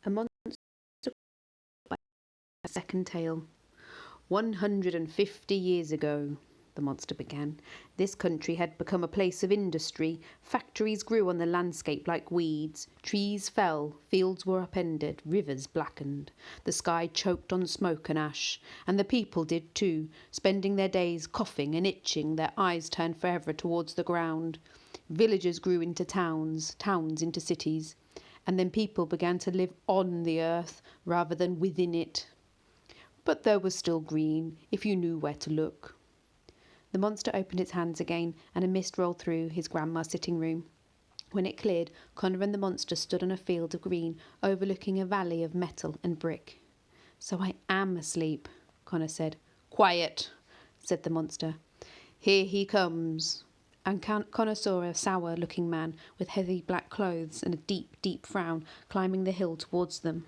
A monster by a second tale. 150 years ago, the monster began, this country had become a place of industry. Factories grew on the landscape like weeds. Trees fell, fields were upended, rivers blackened. The sky choked on smoke and ash, and the people did too, spending their days coughing and itching, their eyes turned forever towards the ground. Villages grew into towns, towns into cities, and then people began to live on the earth rather than within it. But there was still green, if you knew where to look. The monster opened its hands again, and a mist rolled through his grandma's sitting room. When it cleared, Connor and the monster stood on a field of green, overlooking a valley of metal and brick. "So I am asleep," Connor said. "Quiet," said the monster. "Here he comes." And Connor saw a sour-looking man with heavy black clothes and a deep, deep frown climbing the hill towards them.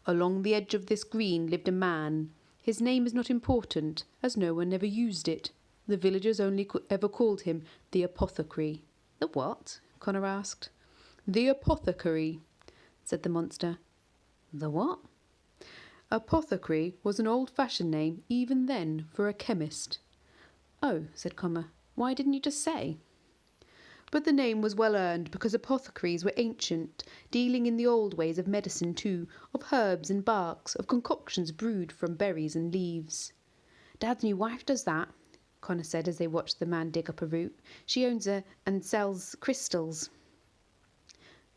"Along the edge of this green lived a man. His name is not important, as no one ever used it. The villagers only ever called him the apothecary." "The what?" Connor asked. "The apothecary," said the monster. "The what?" "Apothecary was an old-fashioned name, even then, for a chemist." "Oh," said Connor. "Why didn't you just say?" "But the name was well earned, because apothecaries were ancient, dealing in the old ways of medicine too, of herbs and barks, of concoctions brewed from berries and leaves." "Dad's new wife does that," Connor said as they watched the man dig up a root. "She owns and sells crystals."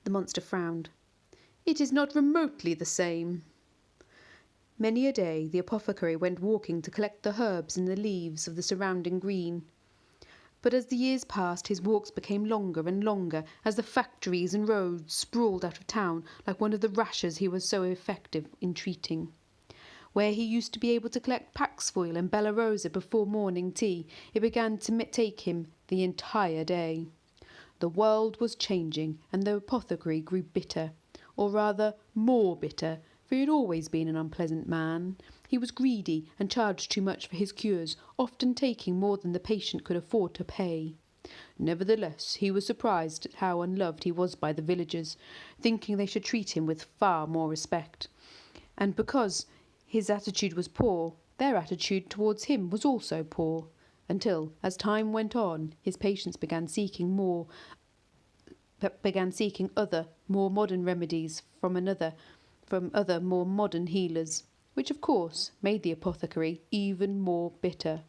The monster frowned. "It is not remotely the same." Many a day the apothecary went walking to collect the herbs and the leaves of the surrounding green. But as the years passed, his walks became longer and longer, as the factories and roads sprawled out of town like one of the rashes he was so effective in treating. Where he used to be able to collect Paxfoil and Bella Rosa before morning tea, it began to take him the entire day. The world was changing, and the apothecary grew bitter, or rather more bitter, for he had always been an unpleasant man. He was greedy and charged too much for his cures, often taking more than the patient could afford to pay. Nevertheless, he was surprised at how unloved he was by the villagers, thinking they should treat him with far more respect. And because his attitude was poor, their attitude towards him was also poor, until, as time went on, his patients began seeking other, more modern remedies from other more modern healers, which of course made the apothecary even more bitter.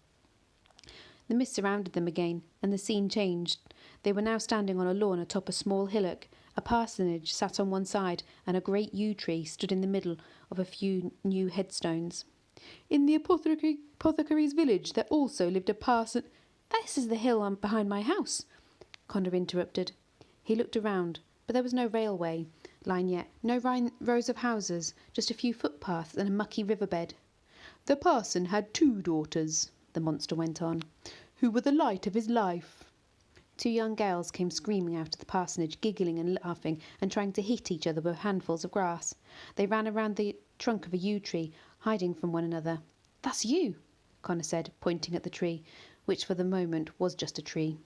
The mist surrounded them again, and the scene changed. They were now standing on a lawn atop a small hillock. A parsonage sat on one side, and a great yew tree stood in the middle of a few new headstones. "In the apothecary's village there also lived a parson—" "This is the hill behind my house," Connor interrupted. He looked around, but there was no railway line yet, no rows of houses, just a few footpaths and a mucky riverbed. "The parson had 2 daughters," the monster went on, "who were the light of his life." 2 young girls came screaming out of the parsonage, giggling and laughing and trying to hit each other with handfuls of grass. They ran around the trunk of a yew tree, hiding from one another. "That's you," Connor said, pointing at the tree, which for the moment was just a tree.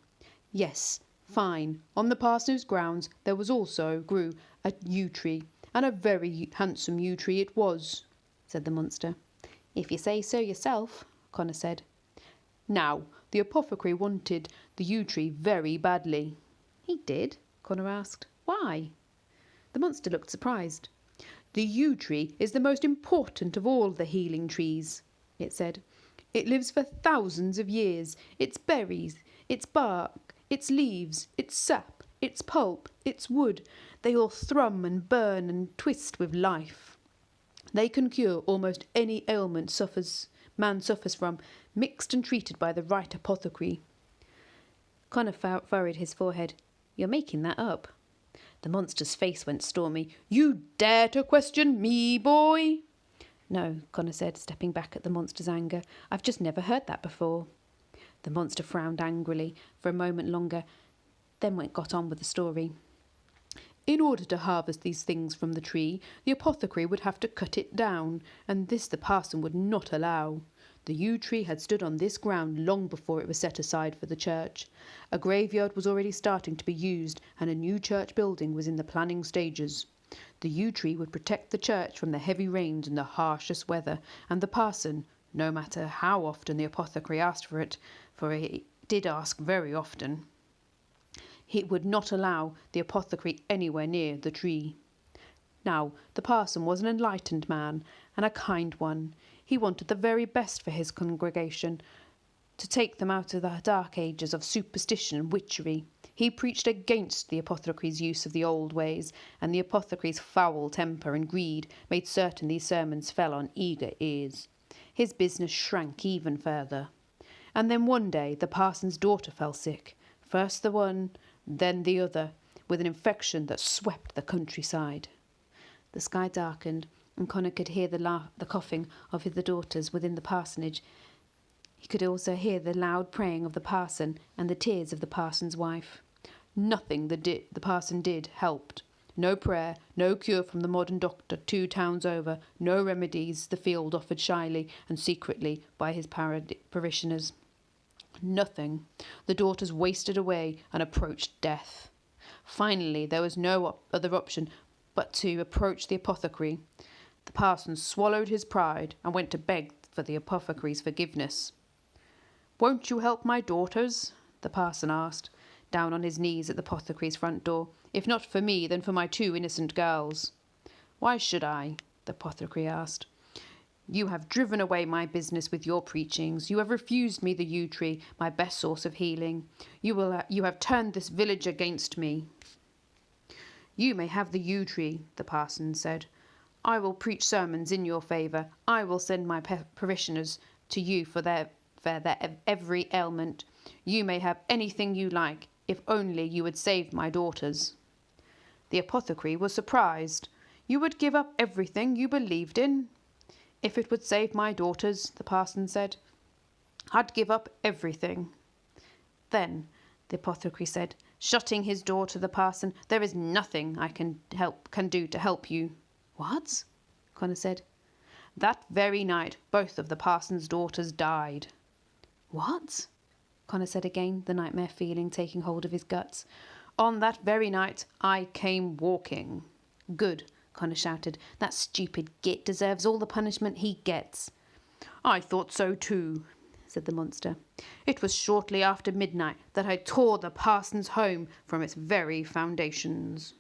"Yes, fine. On the parsonage grounds there also grew a yew tree, and a very handsome yew tree it was," said the monster. "If you say so yourself," Connor said. "Now, the apothecary wanted the yew tree very badly." "He did?" Connor asked. "Why?" The monster looked surprised. "The yew tree is the most important of all the healing trees," it said. "It lives for thousands of years. Its berries, its bark, its leaves, its sap, its pulp, its wood, they all thrum and burn and twist with life. They can cure almost any ailment man suffers from, mixed and treated by the right apothecary." Connor furrowed his forehead. "You're making that up." The monster's face went stormy. "You dare to question me, boy?" "No," Connor said, stepping back at the monster's anger. "I've just never heard that before." The monster frowned angrily for a moment longer, then got on with the story. "In order to harvest these things from the tree, the apothecary would have to cut it down, and this the parson would not allow. The yew tree had stood on this ground long before it was set aside for the church. A graveyard was already starting to be used, and a new church building was in the planning stages. The yew tree would protect the church from the heavy rains and the harshest weather, and the parson, no matter how often the apothecary asked for it, for he did ask very often, he would not allow the apothecary anywhere near the tree. Now, the parson was an enlightened man, and a kind one. He wanted the very best for his congregation, to take them out of the dark ages of superstition and witchery. He preached against the apothecary's use of the old ways, and the apothecary's foul temper and greed made certain these sermons fell on eager ears. His business shrank even further. And then one day the parson's daughter fell sick, first the one, then the other, with an infection that swept the countryside. The sky darkened, and Connor could hear the coughing of the daughters within the parsonage. He could also hear the loud praying of the parson and the tears of the parson's wife. Nothing the parson did helped. No prayer, no cure from the modern doctor 2 towns over, no remedies the field offered shyly and secretly by his parishioners. Nothing. The daughters wasted away and approached death. Finally, there was no other option but to approach the apothecary. The parson swallowed his pride and went to beg for the apothecary's forgiveness. "Won't you help my daughters?" the parson asked, down on his knees at the apothecary's front door. "If not for me, then for my 2 innocent girls." "Why should I?" the apothecary asked. "You have driven away my business with your preachings. You have refused me the yew tree, my best source of healing. You have turned this village against me." "You may have the yew tree," the parson said. "I will preach sermons in your favour. I will send my parishioners to you for their every ailment. You may have anything you like, if only you would save my daughters." The apothecary was surprised. "You would give up everything you believed in?" "If it would save my daughters," the parson said, "I'd give up everything." "Then," the apothecary said, shutting his door to the parson, "there is nothing I can do to help you." "What?" Connor said. "That very night both of the parson's daughters died." "What?" Connor said again, the nightmare feeling taking hold of his guts. "On that very night I came walking." "Good," Connor shouted. "That stupid git deserves all the punishment he gets." "I thought so too," said the monster. "It was shortly after midnight that I tore the parson's home from its very foundations."